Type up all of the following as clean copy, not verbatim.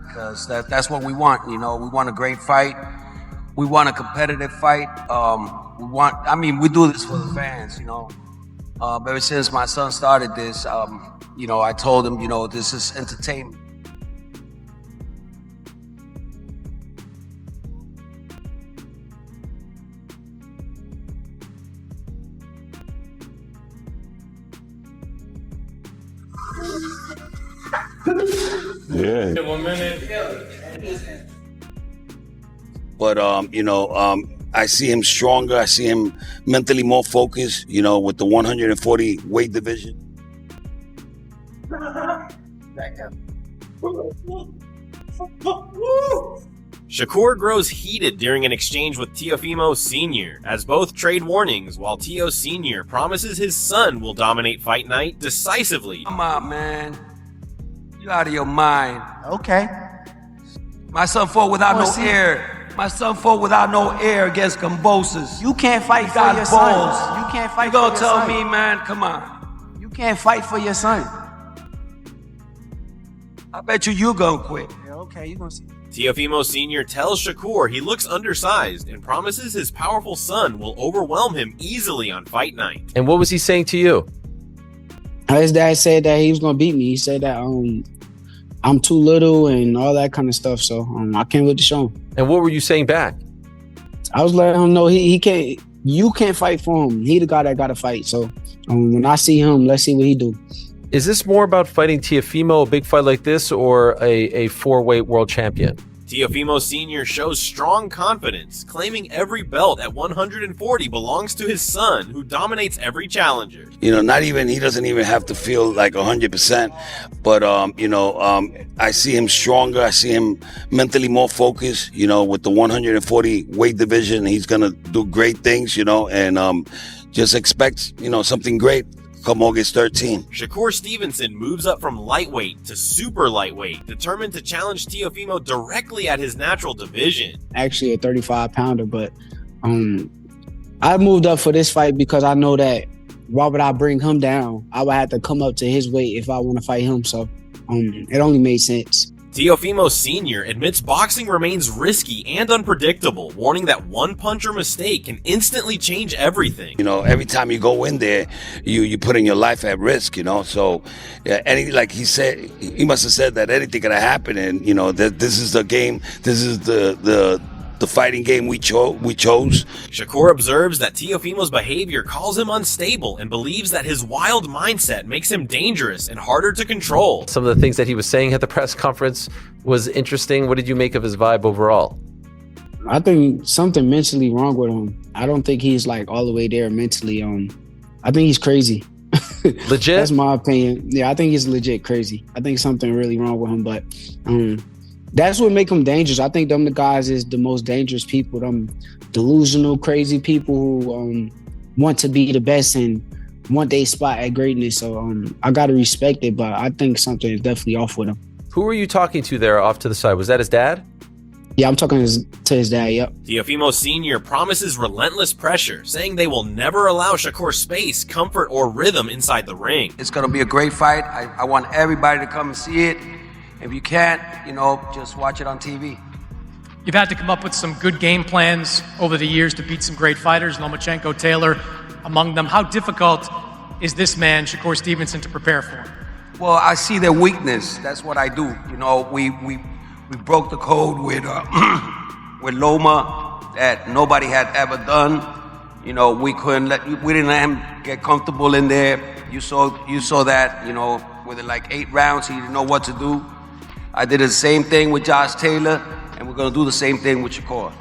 because that's what we want. You know, we want a great fight. We want a competitive fight. We do this for the fans, you know. Ever since my son started this, you know, I told him, you know, this is entertainment. Yeah. 1 minute. But, you know, I see him stronger. I see him mentally more focused, you know, with the 140 weight division. Shakur grows heated during an exchange with Teofimo Sr. as both trade warnings, while Teo Sr. promises his son will dominate fight night decisively. Come on, man. You out of your mind. Okay. My son fought without no air. My son fought without no air against Cambosis. You can't fight for your son. You can't fight for your son. You gonna tell me, man? Come on. You can't fight for your son. I bet you gonna quit. Yeah, okay, you gonna see. Teofimo Sr. tells Shakur he looks undersized and promises his powerful son will overwhelm him easily on fight night. And what was he saying to you? His dad said that he was gonna beat me. He said that I'm too little and all that kind of stuff. So I can't wait to show him. And what were you saying back? I was letting him know he can't. You can't fight for him. He the guy that got to fight. So when I see him, let's see what he do. Is this more about fighting Teofimo, a big fight like this, or a 4-weight world champion? Teofimo Sr. shows strong confidence, claiming every belt at 140 belongs to his son, who dominates every challenger. You know, he doesn't even have to feel like 100%, but, you know, I see him stronger. I see him mentally more focused, you know, with the 140 weight division. He's going to do great things, you know, and just expect, you know, something great come August 13. Shakur Stevenson moves up from lightweight to super lightweight, determined to challenge Teofimo directly at his natural division. Actually a 35-pounder, but I moved up for this fight because I know that why would I bring him down? I would have to come up to his weight if I want to fight him, so it only made sense. Teofimo Sr. admits boxing remains risky and unpredictable, warning that one punch or mistake can instantly change everything. You know, every time you go in there, you putting your life at risk, you know. So, like he said, he must have said that anything could have happened, and you know that this is the game. This is the fighting game we chose. Shakur observes that Teofimo's behavior calls him unstable and believes that his wild mindset makes him dangerous and harder to control. Some of the things that he was saying at the press conference was interesting. What did you make of his vibe overall? I think something mentally wrong with him. I don't think he's like all the way there mentally. I think he's crazy. Legit? That's my opinion. Yeah, I think he's legit crazy. I think something really wrong with him, but that's what make him dangerous. I think them the guys is the most dangerous people. Them delusional, crazy people who want to be the best and want their spot at greatness. So I gotta respect it, but I think something is definitely off with him. Who were you talking to there off to the side? Was that his dad? Yeah, I'm talking to his dad, yep. Teofimo Sr. promises relentless pressure, saying they will never allow Shakur space, comfort, or rhythm inside the ring. It's gonna be a great fight. I want everybody to come and see it. If you can't, you know, just watch it on TV. You've had to come up with some good game plans over the years to beat some great fighters, Lomachenko, Taylor, among them. How difficult is this man, Shakur Stevenson, to prepare for? Well, I see their weakness. That's what I do. You know, we broke the code with Loma that nobody had ever done. You know, we didn't let him get comfortable in there. You saw that, you know, with like 8 rounds, he didn't know what to do. I did the same thing with Josh Taylor, and we're gonna do the same thing with Shakur.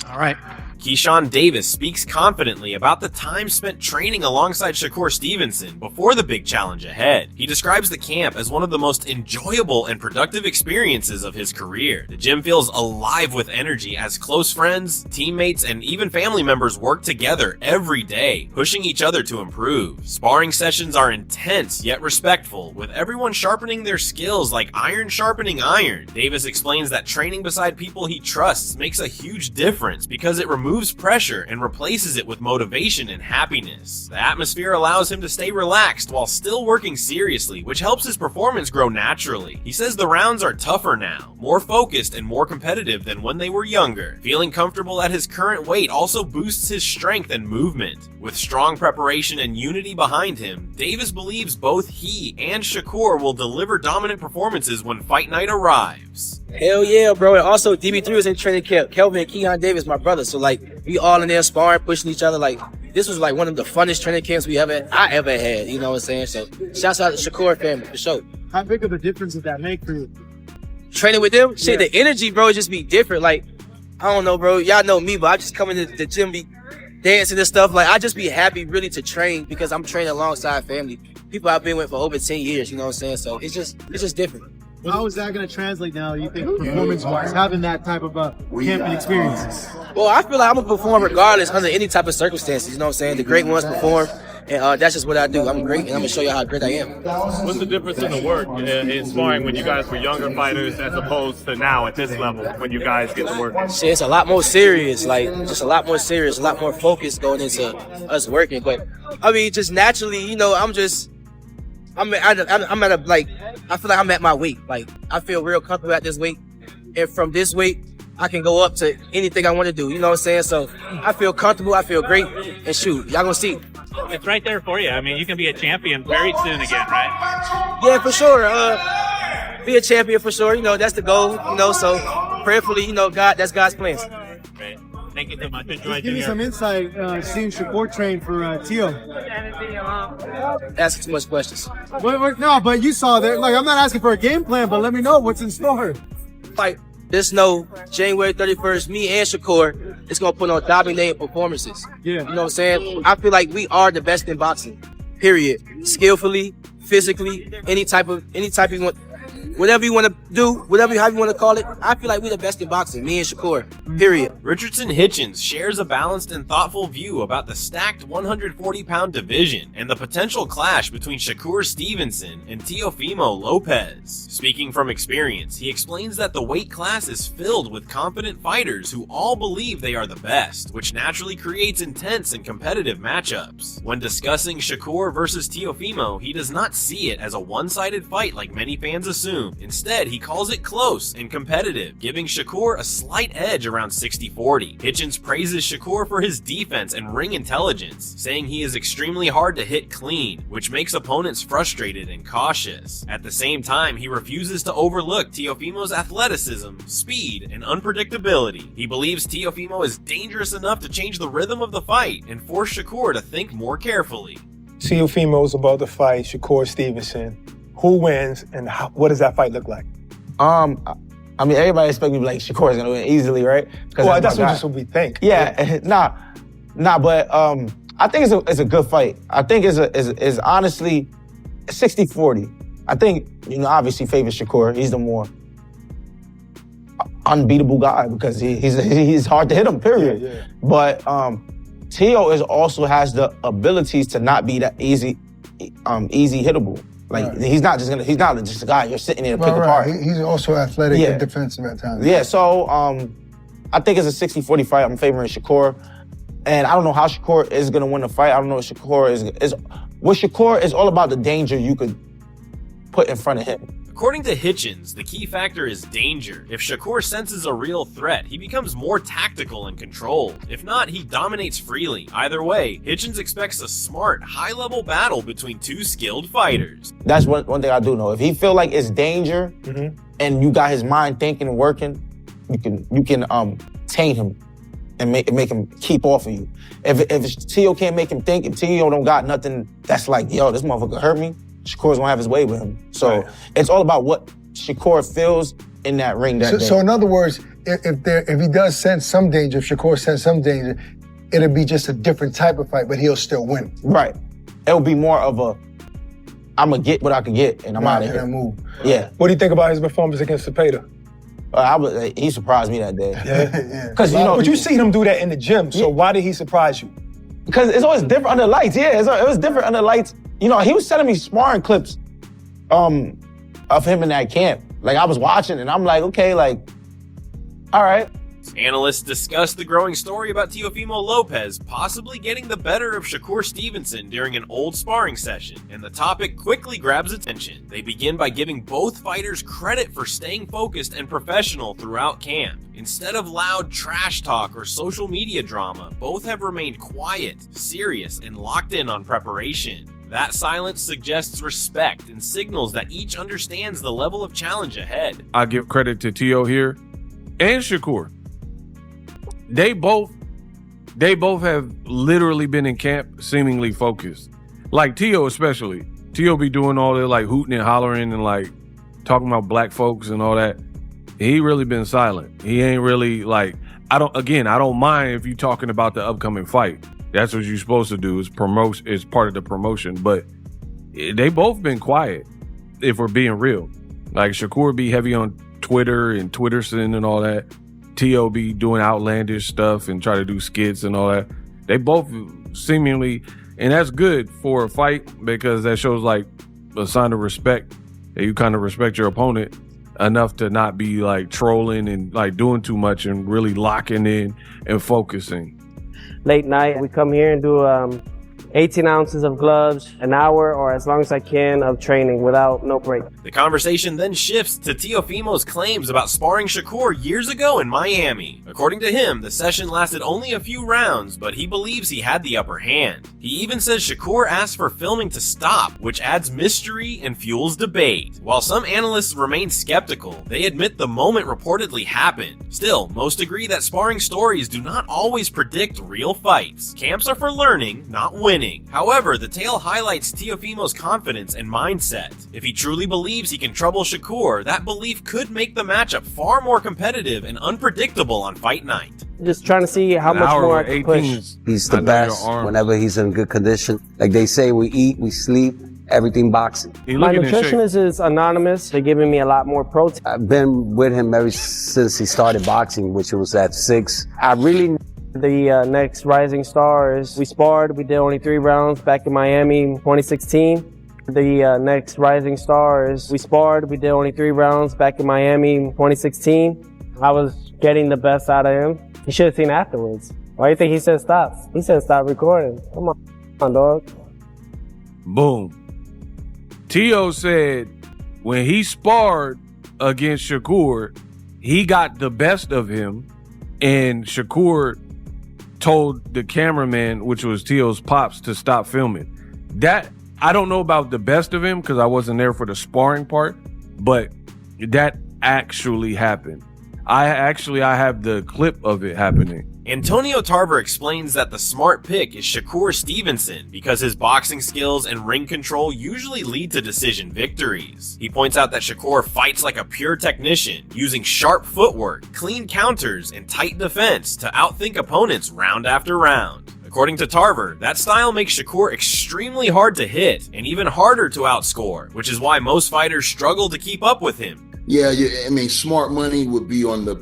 All right. Keyshawn Davis speaks confidently about the time spent training alongside Shakur Stevenson before the big challenge ahead. He describes the camp as one of the most enjoyable and productive experiences of his career. The gym feels alive with energy as close friends, teammates, and even family members work together every day, pushing each other to improve. Sparring sessions are intense yet respectful, with everyone sharpening their skills like iron sharpening iron. Davis explains that training beside people he trusts makes a huge difference because it removes removes pressure and replaces it with motivation and happiness. The atmosphere allows him to stay relaxed while still working seriously, which helps his performance grow naturally. He says the rounds are tougher now, more focused and more competitive than when they were younger. Feeling comfortable at his current weight also boosts his strength and movement. With strong preparation and unity behind him, Davis believes both he and Shakur will deliver dominant performances when fight night arrives. Hell yeah, bro. And also, DB3 was in training camp. Kelvin and Keon Davis, my brother. So, like, we all in there sparring, pushing each other. Like, this was, like, one of the funnest training camps I ever had. You know what I'm saying? So, shouts out to Shakur family, for sure. How big of a difference did that make for you? Training with them? Shit, the energy, bro, just be different. Like, I don't know, bro. Y'all know me, but I just come into the gym, be dancing and stuff. Like, I just be happy, really, to train because I'm training alongside family. People I've been with for over 10 years, you know what I'm saying? So, it's just different. How is that going to translate now, you think, performance-wise, having that type of camping experience? Well, I feel like I'm going to perform regardless under any type of circumstances, you know what I'm saying? The great ones perform, and that's just what I do. I'm great, and I'm going to show you how great I am. What's the difference in the work in sparring when you guys were younger fighters as opposed to now at this level when you guys get to work? Shit, it's a lot more serious, like, just a lot more serious, a lot more focus going into us working. But, I mean, just naturally, you know, I'm at a, like, I feel like I'm at my weight. Like, I feel real comfortable at this weight. And from this weight, I can go up to anything I want to do. You know what I'm saying? So I feel comfortable. I feel great. And shoot, y'all gonna see. It's right there for you. I mean, you can be a champion very soon again, right? Yeah, for sure. Be a champion for sure. You know, that's the goal. You know, so prayerfully, you know, that's God's plans. Great. Thank you so much. Give me some insight seeing Shakur train for Teo. Asking too much questions. No, but you saw that. Like, I'm not asking for a game plan, but let me know what's in store. Fight. Just know, January 31st, me and Shakur is going to put on dominating performances. Yeah. You know what I'm saying? I feel like we are the best in boxing, period. Skillfully, physically, any type of you want. Whatever you want to do, however you want to call it, I feel like we're the best in boxing, me and Shakur, period. Richardson Hitchens shares a balanced and thoughtful view about the stacked 140-pound division and the potential clash between Shakur Stevenson and Teofimo Lopez. Speaking from experience, he explains that the weight class is filled with confident fighters who all believe they are the best, which naturally creates intense and competitive matchups. When discussing Shakur versus Teofimo, he does not see it as a one-sided fight like many fans assume. Instead, he calls it close and competitive, giving Shakur a slight edge around 60-40. Hitchens praises Shakur for his defense and ring intelligence, saying he is extremely hard to hit clean, which makes opponents frustrated and cautious. At the same time, he refuses to overlook Teofimo's athleticism, speed, and unpredictability. He believes Teofimo is dangerous enough to change the rhythm of the fight and force Shakur to think more carefully. Teofimo's about to fight Shakur Stevenson. Who wins, and what does that fight look like? I mean, everybody expect me to be like, Shakur's gonna win easily, right? Well, that's what we think. Yeah, but I think it's a good fight. I think it's honestly 60-40. I think, you know, obviously favors Shakur. He's the more unbeatable guy because he's hard to hit him, period. Yeah. But Teo also has the abilities to not be that easy hittable. Like, he's not just a guy you're sitting there to pick apart. He's also athletic and defensive at times. Yeah, so I think it's a 60-40 fight. I'm favoring Shakur. And I don't know how Shakur is gonna win the fight. I don't know what Shakur is. With Shakur, it's all about the danger you could put in front of him. According to Hitchens, the key factor is danger. If Shakur senses a real threat, he becomes more tactical and controlled. If not, he dominates freely. Either way, Hitchens expects a smart, high-level battle between two skilled fighters. That's one thing I do know. If he feel like it's danger and you got his mind thinking and working, you can taint him and make him keep off of you. If Teo can't make him think, if Teo don't got nothing that's like, yo, this motherfucker hurt me, Shakur's gonna have his way with him. So it's all about what Shakur feels in that ring that day. So in other words, if he does sense some danger, if Shakur sense some danger, it'll be just a different type of fight, but he'll still win. Right. It'll be more of a, I'm gonna get what I can get and I'm out of here. Move. Yeah. What do you think about his performance against Cepeda? He surprised me that day. Yeah. Because but you seen him do that in the gym, so why did he surprise you? Because it's always different under lights. Yeah, it was different under lights. You know, he was sending me sparring clips of him in that camp. Like, I was watching and I'm like, okay, like, all right. Analysts discussed the growing story about Teofimo Lopez possibly getting the better of Shakur Stevenson during an old sparring session, and the topic quickly grabs attention. They begin by giving both fighters credit for staying focused and professional throughout camp. Instead of loud trash talk or social media drama, both have remained quiet, serious, and locked in on preparation. That silence suggests respect and signals that each understands the level of challenge ahead. I give credit to Teo here and Shakur. They both have literally been in camp seemingly focused. Like Teo especially. Teo be doing all that like hooting and hollering and like talking about black folks and all that. He really been silent. He ain't really like, I don't mind if you talking about the upcoming fight. That's what you're supposed to do, is part of the promotion. But they both been quiet, if we're being real. Like Shakur be heavy on Twitter and Twitterson and all that. Teo be doing outlandish stuff and try to do skits and all that. They both seemingly, and that's good for a fight because that shows like a sign of respect, that you kind of respect your opponent enough to not be like trolling and like doing too much and really locking in and focusing. Late night, we come here and do 18 ounces of gloves, an hour or as long as I can of training without no break. The conversation then shifts to Teofimo's claims about sparring Shakur years ago in Miami. According to him, the session lasted only a few rounds, but he believes he had the upper hand. He even says Shakur asked for filming to stop, which adds mystery and fuels debate. While some analysts remain skeptical, they admit the moment reportedly happened. Still, most agree that sparring stories do not always predict real fights. Camps are for learning, not winning. However, the tale highlights Teofimo's confidence and mindset. If he truly believes he can trouble Shakur, that belief could make the matchup far more competitive and unpredictable on fight night. Just trying to see how much more I can push. He's the best whenever he's in good condition. Like they say, we eat, we sleep, everything boxing. My nutritionist is anonymous. They're giving me a lot more protein. I've been with him ever since he started boxing, which was at 6. I really... The next rising star is, we sparred, we did only 3 rounds back in Miami in 2016. The next rising star is, we sparred, we did only 3 rounds back in Miami in 2016. I was getting the best out of him. You should have seen afterwards. Why do you think he said stop? He said stop recording. Come on, dog. Boom. Teo said when he sparred against Shakur, he got the best of him, and Shakur told the cameraman, which was Teo's pops, to stop filming. That, I don't know about the best of him because I wasn't there for the sparring part, but that actually happened. I have the clip of it happening. Antonio Tarver explains that the smart pick is Shakur Stevenson because his boxing skills and ring control usually lead to decision victories. He points out that Shakur fights like a pure technician, using sharp footwork, clean counters, and tight defense to outthink opponents round after round. According to Tarver, that style makes Shakur extremely hard to hit and even harder to outscore, which is why most fighters struggle to keep up with him. Yeah, I mean, smart money would be on the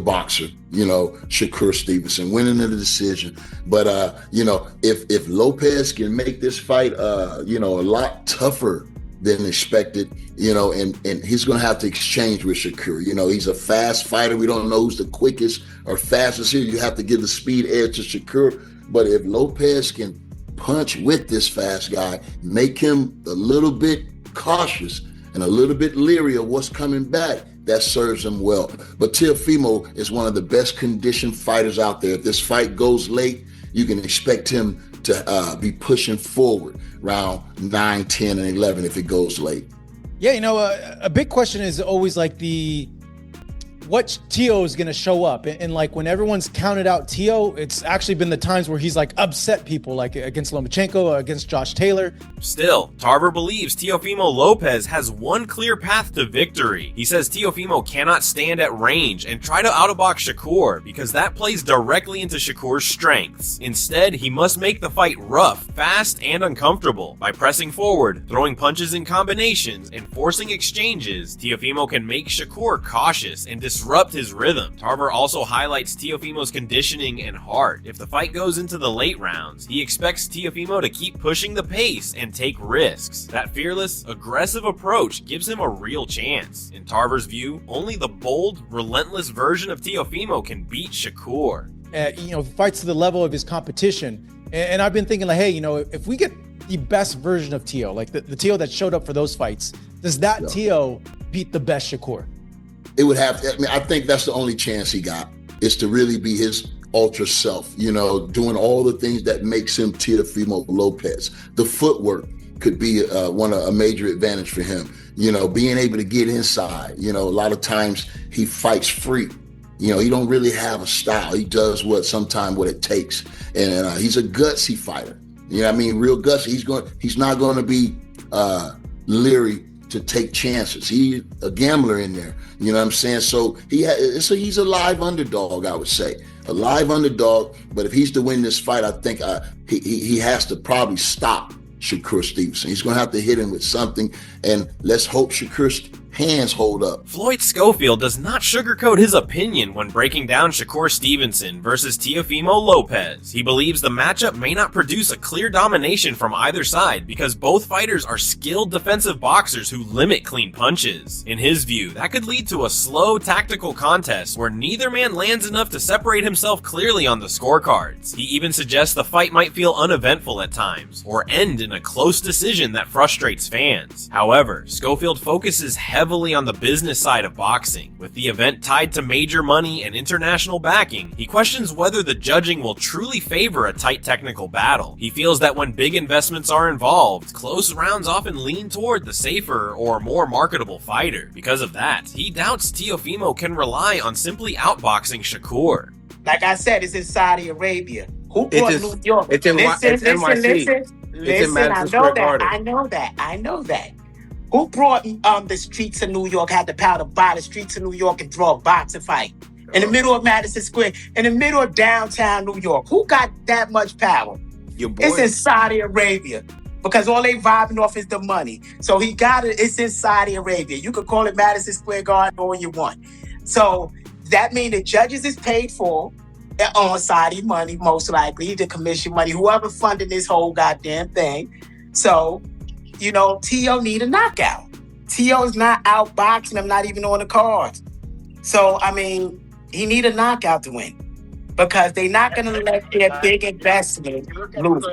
boxer, Shakur Stevenson, winning the decision. But, if Lopez can make this fight, a lot tougher than expected, and he's going to have to exchange with Shakur. He's a fast fighter. We don't know who's the quickest or fastest here. You have to give the speed edge to Shakur. But if Lopez can punch with this fast guy, make him a little bit cautious and a little bit leery of what's coming back, that serves him well. But Teofimo is one of the best conditioned fighters out there. If this fight goes late, you can expect him to be pushing forward round 9, 10, and 11 if it goes late. Yeah, a big question is always like what Teo is going to show up. And like when everyone's counted out Teo, it's actually been the times where he's like upset people, like against Lomachenko or against Josh Taylor. Still, Tarver believes Teofimo Lopez has one clear path to victory. He says Teofimo cannot stand at range and try to out-box Shakur because that plays directly into Shakur's strengths. Instead, he must make the fight rough, fast, and uncomfortable. By pressing forward, throwing punches in combinations, and forcing exchanges, Teofimo can make Shakur cautious and disrupt his rhythm. Tarver also highlights Teofimo's conditioning and heart. If the fight goes into the late rounds, he expects Teofimo to keep pushing the pace and take risks. That fearless, aggressive approach gives him a real chance. In Tarver's view, only the bold, relentless version of Teofimo can beat Shakur. Fights to the level of his competition. And I've been thinking, like, hey, if we get the best version of Teo, like the Teo that showed up for those fights, does that Teo beat the best Shakur? It would have. I think that's the only chance he got, is to really be his ultra self. Doing all the things that makes him Teofimo Lopez. The footwork could be a major advantage for him. Being able to get inside. A lot of times he fights free. He don't really have a style. He does what it takes. And he's a gutsy fighter. Real gutsy. He's not going to be leery to take chances. He's a gambler in there. You know what I'm saying? So he's a live underdog, I would say. A live underdog. But if he's to win this fight, I think he has to probably stop Shakur Stevenson. He's going to have to hit him with something. And let's hope Shakur's hands hold up. Floyd Schofield does not sugarcoat his opinion when breaking down Shakur Stevenson versus Teofimo Lopez. He believes the matchup may not produce a clear domination from either side because both fighters are skilled defensive boxers who limit clean punches. In his view, that could lead to a slow, tactical contest where neither man lands enough to separate himself clearly on the scorecards. He even suggests the fight might feel uneventful at times, or end in a close decision that frustrates fans. However, Schofield focuses heavily on the business side of boxing. With the event tied to major money and international backing, he questions whether the judging will truly favor a tight technical battle. He feels that when big investments are involved, close rounds often lean toward the safer or more marketable fighter. Because of that, he doubts Teofimo can rely on simply outboxing Shakur. Like I said, it's in Saudi Arabia. Who brought New York? It's in NYC. Listen, I know that. Who brought the streets of New York, had the power to buy the streets of New York and draw a boxing fight? In the middle of Madison Square, in the middle of downtown New York. Who got that much power? It's in Saudi Arabia. Because all they vibing off is the money. So he got it, it's in Saudi Arabia. You could call it Madison Square Garden all you want. So that means the judges is paid for on Saudi money, most likely, the commission money, whoever funded this whole goddamn thing. So, Teo need a knockout. Teo's not outboxing him, not even on the cards. So, he need a knockout to win. Because they're not going to let their big investment lose.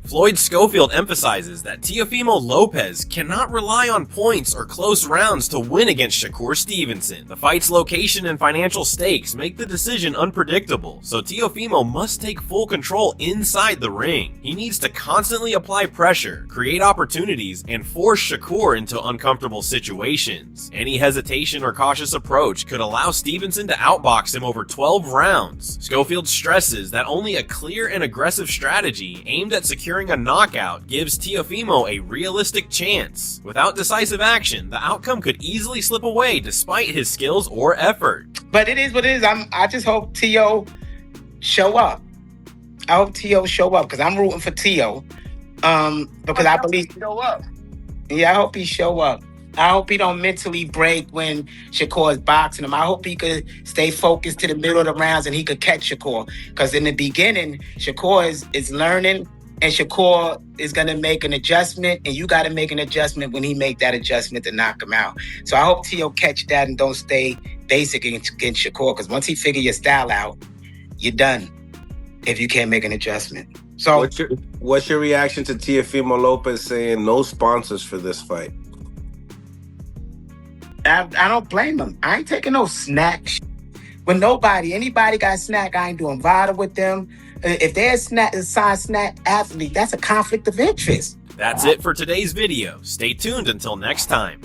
Floyd Schofield emphasizes that Teofimo Lopez cannot rely on points or close rounds to win against Shakur Stevenson. The fight's location and financial stakes make the decision unpredictable, so Teofimo must take full control inside the ring. He needs to constantly apply pressure, create opportunities, and force Shakur into uncomfortable situations. Any hesitation or cautious approach could allow Stevenson to outbox him over 12 rounds. Schofield stresses that only a clear and aggressive strategy aimed at securing a knockout gives Teofimo a realistic chance. Without decisive action, the outcome could easily slip away despite his skills or effort. But it is what it is. I just hope Teo show up. I hope Teo show up because I'm rooting for Teo. Because I believe show up. Yeah, I hope he show up. I hope he don't mentally break when Shakur is boxing him. I hope he could stay focused to the middle of the rounds and he could catch Shakur. Because in the beginning, Shakur is learning and Shakur is going to make an adjustment, and you got to make an adjustment when he make that adjustment to knock him out. So I hope Teo catch that and don't stay basic against Shakur, because once he figure your style out, you're done if you can't make an adjustment. So what's your reaction to Teofimo Lopez saying no sponsors for this fight? I don't blame him. I ain't taking no snack. When anybody got snack, I ain't doing VADA with them. If they're a signed snack athlete, that's a conflict of interest. That's it for today's video. Stay tuned until next time.